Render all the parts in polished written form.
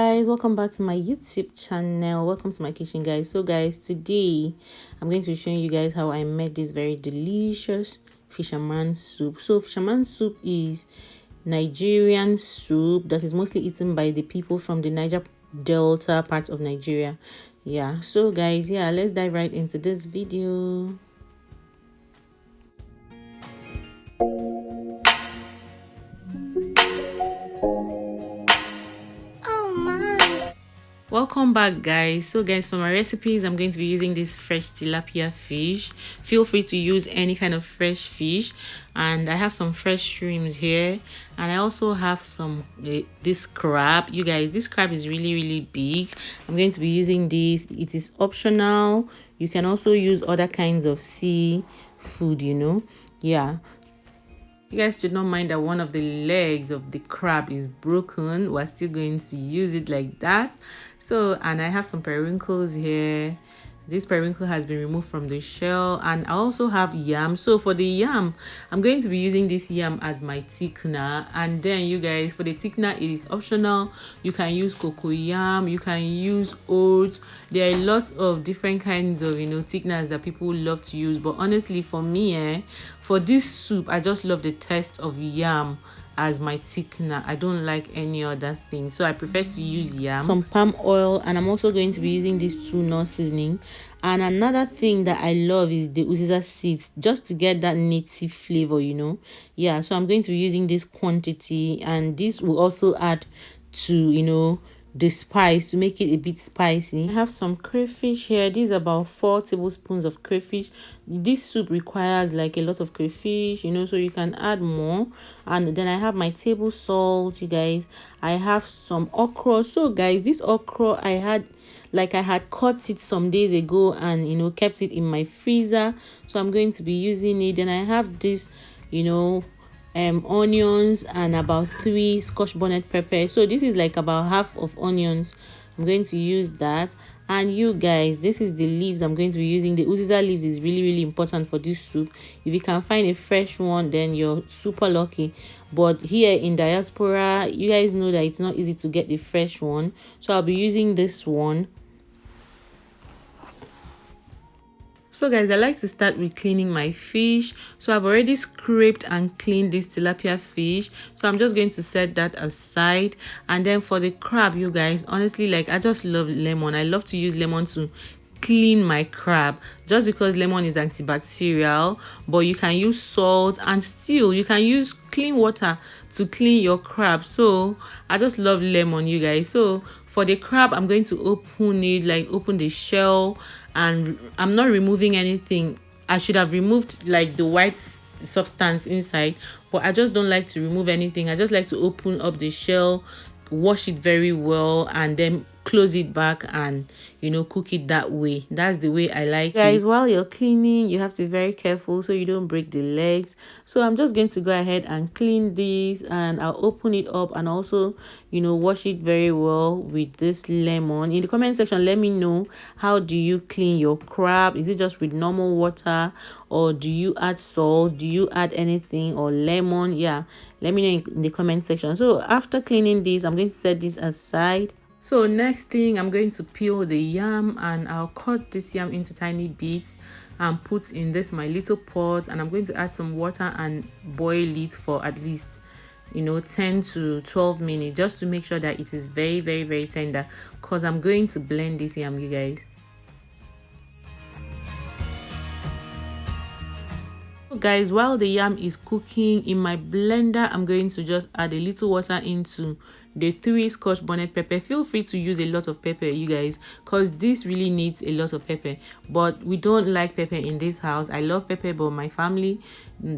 guys, welcome back to my YouTube channel. Welcome to my kitchen, guys. So guys, today I'm going to be showing you guys how I made this very delicious fisherman soup. So fisherman soup is Nigerian soup that is mostly eaten by the people from the Niger Delta part of Nigeria. Yeah, so guys, yeah, let's dive right into this video. Welcome back, guys. So guys, for my recipes I'm going to be using this fresh tilapia fish. Feel free to use any kind of fresh fish, and I have some fresh shrimps here, and I also have some this crab. You guys, this crab is really big. I'm going to be using this. It is optional. You can also use other kinds of sea food, you know. Yeah, you guys should not mind that one of the legs of the crab is broken. We're still going to use it like that. So, and I have some periwinkles here. This periwinkle has been removed from the shell, and I also have yam. So for the yam, I'm going to be using this yam as my thickener. And then you guys, for the thickener, it is optional. You can use cocoyam, you can use oats. There are lots of different kinds of, you know, thickeners that people love to use. But honestly, for me, for this soup, I just love the taste of yam as my thickener. I don't like any other thing, so I prefer to use yam, some palm oil, and I'm also going to be using this tuna seasoning. And another thing that I love is the uziza seeds, just to get that native flavor, you know. Yeah, so I'm going to be using this quantity, and this will also add to, you know, the spice to make it a bit spicy. I have some crayfish here. This is about 4 tablespoons of crayfish. This soup requires like a lot of crayfish, you know, so you can add more. And then I have my table salt, you guys. I have some okra. So guys, this okra I had cut it some days ago and, you know, kept it in my freezer, so I'm going to be using it. Then I have this, you know, onions and about 3 scotch bonnet pepper. So this is like about half of onions. I'm going to use that. And you guys, this is the leaves I'm going to be using. The uziza leaves is really important for this soup. If you can find a fresh one, then you're super lucky. But here in diaspora, you guys know that it's not easy to get the fresh one, so I'll be using this one. So guys, I like to start with cleaning my fish. So I've already scraped and cleaned this tilapia fish, so I'm just going to set that aside. And then for the crab, you guys, honestly, like, I just love lemon. I love to use lemon to clean my crab, just because lemon is antibacterial. But you can use salt, and still you can use clean water to clean your crab. So I just love lemon, you guys. So for the crab, I'm going to open it, like open the shell, and I'm not removing anything. I should have removed like the white substance inside, but I just don't like to remove anything. I just like to open up the shell, wash it very well, and then close it back and, you know, cook it that way. That's the way I like it. Guys, while you're cleaning, you have to be very careful so you don't break the legs. So I'm just going to go ahead and clean this, and I'll open it up and also, you know, wash it very well with this lemon. In the comment section, let me know, how do you clean your crab? Is it just with normal water, or do you add salt? Do you add anything, or lemon? Yeah, let me know in the comment section. So after cleaning this, I'm going to set this aside. So next thing, I'm going to peel the yam, and I'll cut this yam into tiny bits and put in this my little pot, and I'm going to add some water and boil it for at least, you know, 10 to 12 minutes, just to make sure that it is very tender, because I'm going to blend this yam, you guys. Guys, while the yam is cooking in my blender, I'm going to just add a little water into the 3 scotch bonnet pepper. Feel free to use a lot of pepper, you guys, because this really needs a lot of pepper, but we don't like pepper in this house. I love pepper, but my family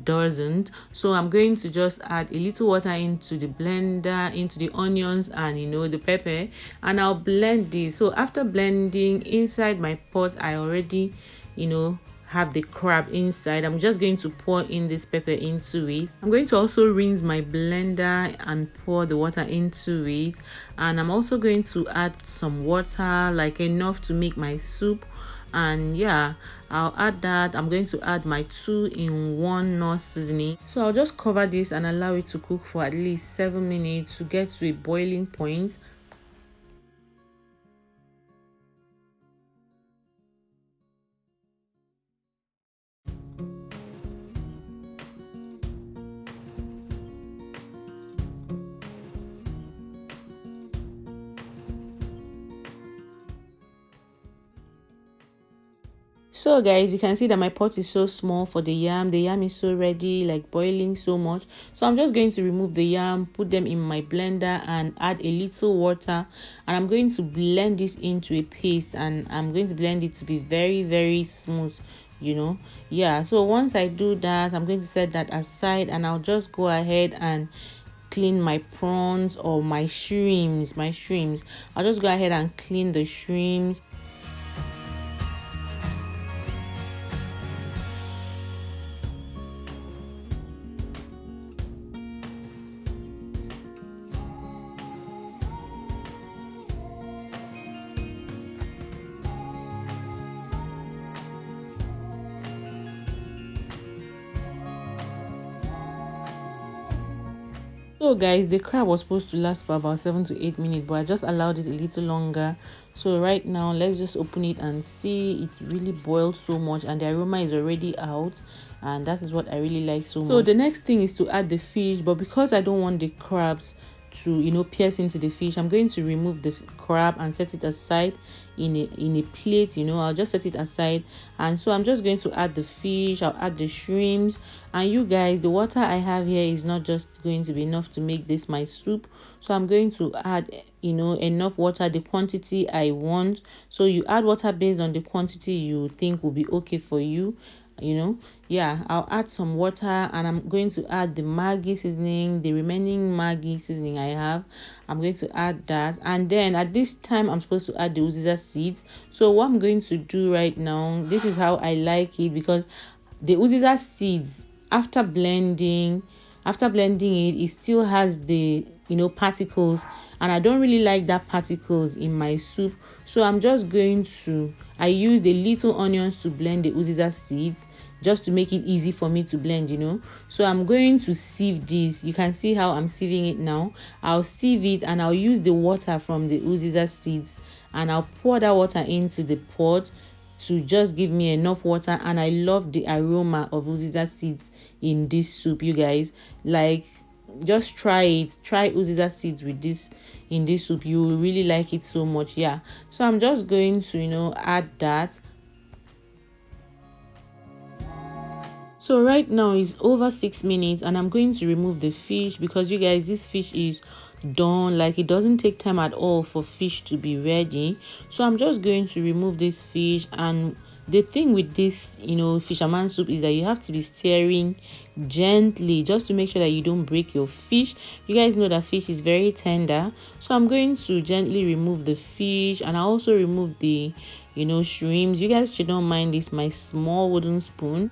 doesn't. So I'm going to just add a little water into the blender, into the onions and, you know, the pepper, and I'll blend this. So after blending, inside my pot I already, you know, have the crab inside. I'm just going to pour in this pepper into it. I'm going to also rinse my blender and pour the water into it, and I'm also going to add some water, like enough to make my soup. And yeah, I'll add that. I'm going to add my 2-in-1 Knorr seasoning. So I'll just cover this and allow it to cook for at least 7 minutes to get to a boiling point. So guys, you can see that my pot is so small for the yam. The yam is so ready, like boiling so much. So I'm just going to remove the yam, put them in my blender and add a little water, and I'm going to blend this into a paste, and I'm going to blend it to be very smooth, you know. Yeah, so once I do that, I'm going to set that aside, and I'll just go ahead and clean my prawns or my shrimps. I'll just go ahead and clean the shrimps. So guys, the crab was supposed to last for about 7 to 8 minutes, but I just allowed it a little longer. So right now, let's just open it and see. It's really boiled so much and the aroma is already out, and that is what I really like so much. So the next thing is to add the fish, but because I don't want the crabs to, you know, pierce into the fish, I'm going to remove the crab and set it aside in a plate. You know, I'll just set it aside, and so I'm just going to add the fish. I'll add the shrimps, and you guys, the water I have here is not just going to be enough to make this my soup, so I'm going to add, you know, enough water, the quantity I want. So you add water based on the quantity you think will be okay for you, you know. Yeah, I'll add some water, and I'm going to add the Maggi seasoning, the remaining Maggi seasoning I have. I'm going to add that, and then at this time I'm supposed to add the uziza seeds. So what I'm going to do right now, this is how I like it, because the uziza seeds, after blending it still has the, you know, particles, and I don't really like that particles in my soup. So I'm just going to, I use the little onions to blend the uziza seeds, just to make it easy for me to blend, you know. So I'm going to sieve this. You can see how I'm sieving it now. I'll sieve it, and I'll use the water from the uziza seeds, and I'll pour that water into the pot to just give me enough water. And I love the aroma of uziza seeds in this soup, you guys. Like, just try uziza seeds with this in this soup. You will really like it so much. Yeah, so I'm just going to, you know, add that. So right now it's over 6 minutes, and I'm going to remove the fish, because you guys, this fish is done. Like, it doesn't take time at all for fish to be ready. So I'm just going to remove this fish. And the thing with this, you know, fisherman soup is that you have to be stirring gently, just to make sure that you don't break your fish. You guys know that fish is very tender, so I'm going to gently remove the fish, and I also remove the, you know, shrimps. You guys should not mind this, my small wooden spoon.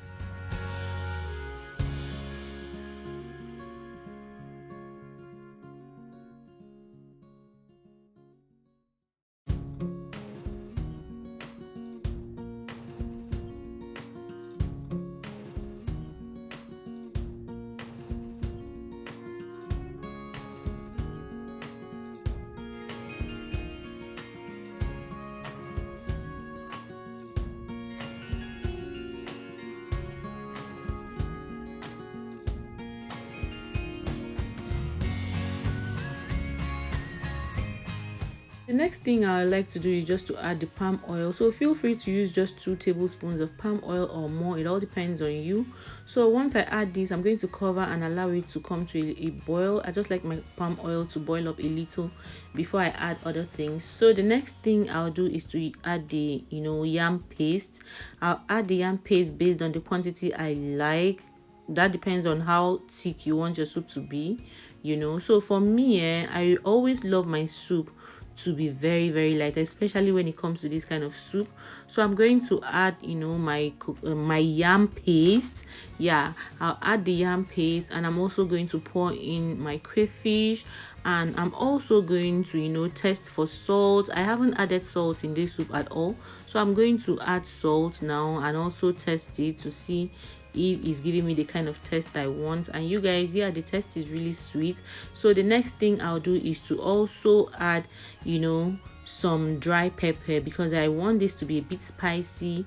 The next thing I like to do is just to add the palm oil. So feel free to use just 2 tablespoons of palm oil or more. It all depends on you. So once I add this, I'm going to cover and allow it to come to a boil. I just like my palm oil to boil up a little before I add other things. So the next thing I'll do is to add the, you know, yam paste. I'll add the yam paste based on the quantity I like. That depends on how thick you want your soup to be, you know. So for me, I always love my soup to be very light, especially when it comes to this kind of soup. So I'm going to add, you know, my yam paste. Yeah, I'll add the yam paste, and I'm also going to pour in my crayfish, and I'm also going to, you know, test for salt. I haven't added salt in this soup at all, so I'm going to add salt now and also test it to see if it's giving me the kind of taste I want. And you guys, yeah, the taste is really sweet. So the next thing I'll do is to also add, you know, some dry pepper, because I want this to be a bit spicy,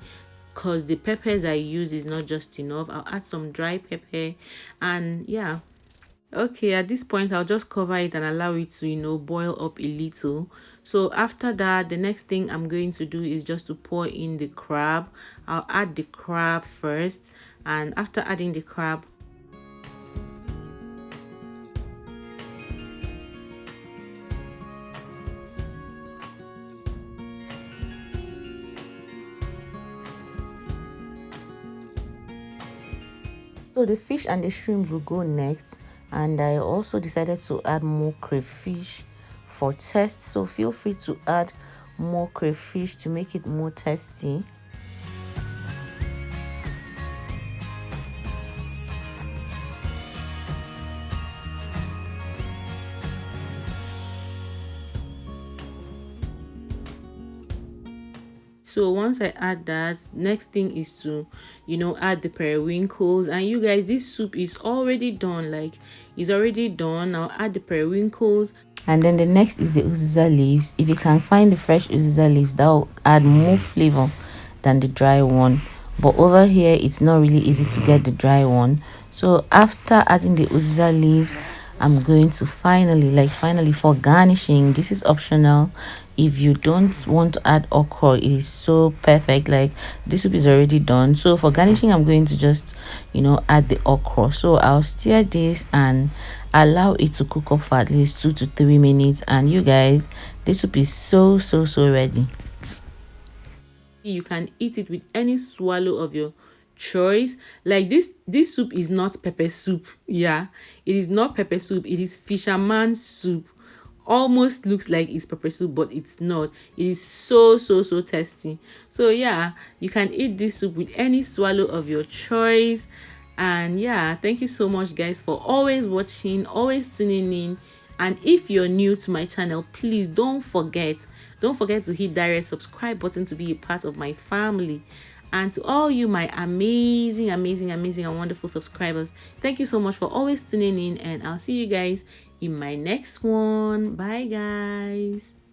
because the peppers I use is not just enough. I'll add some dry pepper, and yeah. Okay, at this point I'll just cover it and allow it to, boil up a little. So after that, the next thing I'm going to do is just to pour in the crab. I'll add the crab first, and after adding the crab, so the fish and the shrimp will go next, and I also decided to add more crayfish for taste. So feel free to add more crayfish to make it more tasty. So once I add that, next thing is to, add the periwinkles. And you guys, this soup is already done. Like, it's already done. I'll add the periwinkles. And then the next is the uziza leaves. If you can find the fresh uziza leaves, that will add more flavor than the dry one. But over here, it's not really easy to get the dry one. So after adding the uziza leaves, I'm going to finally for garnishing, this is optional. If you don't want to add okra, it is so perfect. Like, this soup is already done. So for garnishing, I'm going to just add the okra. So I'll stir this and allow it to cook up for at least 2 to 3 minutes, and you guys, this soup is so ready. You can eat it with any swallow of your choice. Like, this soup is not pepper soup. Yeah, it is not pepper soup. It is fisherman soup. Almost looks like it's pepper soup, but it's not. It is so tasty. So yeah, you can eat this soup with any swallow of your choice. And yeah, thank you so much guys for always watching, always tuning in. And if you're new to my channel, please don't forget to hit that red subscribe button to be a part of my family. And to all you, my amazing and wonderful subscribers, thank you so much for always tuning in, and I'll see you guys in my next one. Bye guys.